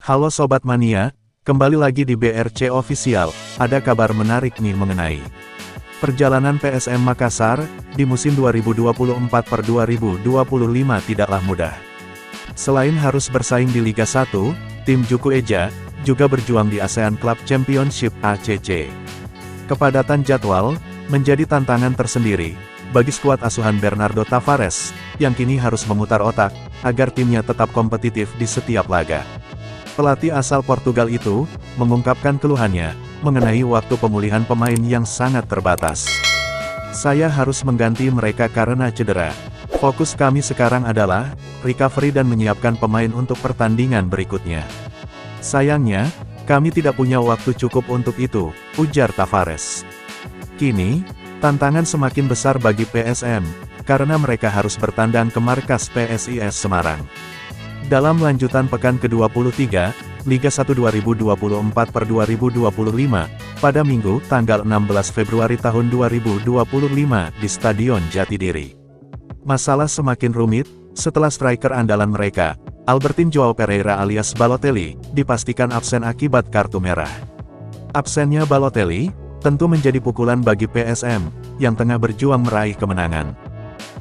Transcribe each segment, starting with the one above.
Halo Sobat Mania, kembali lagi di BRC Official. Ada kabar menarik nih mengenai perjalanan PSM Makassar di musim 2024-2025 tidaklah mudah. Selain harus bersaing di Liga 1, tim Juku Eja juga berjuang di ASEAN Club Championship (ACC). Kepadatan jadwal menjadi tantangan tersendiri bagi skuad asuhan Bernardo Tavares, yang kini harus memutar otak agar timnya tetap kompetitif di setiap laga. Pelatih asal Portugal itu mengungkapkan keluhannya mengenai waktu pemulihan pemain yang sangat terbatas. "Saya harus mengganti mereka karena cedera. Fokus kami sekarang adalah recovery dan menyiapkan pemain untuk pertandingan berikutnya. Sayangnya, kami tidak punya waktu cukup untuk itu," ujar Tavares. Kini, tantangan semakin besar bagi PSM, karena mereka harus bertandang ke markas PSIS Semarang. Dalam lanjutan pekan ke-23, Liga 1 2024-2025, pada Minggu, tanggal 16 Februari tahun 2025 di Stadion Jatidiri. Masalah semakin rumit, setelah striker andalan mereka, Albertin João Pereira alias Balotelli, dipastikan absen akibat kartu merah. Absennya Balotelli tentu menjadi pukulan bagi PSM, yang tengah berjuang meraih kemenangan.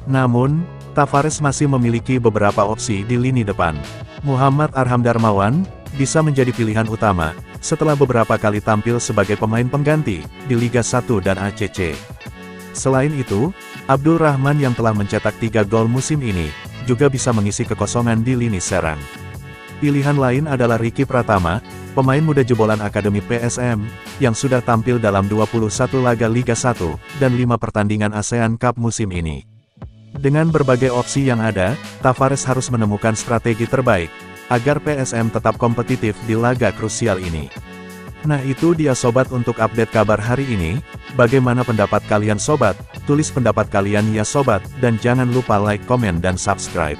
Namun, Tavares masih memiliki beberapa opsi di lini depan. Muhammad Arham Darmawan bisa menjadi pilihan utama, setelah beberapa kali tampil sebagai pemain pengganti di Liga 1 dan ACC. Selain itu, Abdul Rahman yang telah mencetak 3 gol musim ini, juga bisa mengisi kekosongan di lini serang. Pilihan lain adalah Ricky Pratama, pemain muda jebolan Akademi PSM, yang sudah tampil dalam 21 laga Liga 1, dan 5 pertandingan ASEAN Cup musim ini. Dengan berbagai opsi yang ada, Tavares harus menemukan strategi terbaik, agar PSM tetap kompetitif di laga krusial ini. Nah itu dia sobat untuk update kabar hari ini. Bagaimana pendapat kalian sobat? Tulis pendapat kalian ya sobat, dan jangan lupa like, komen dan subscribe.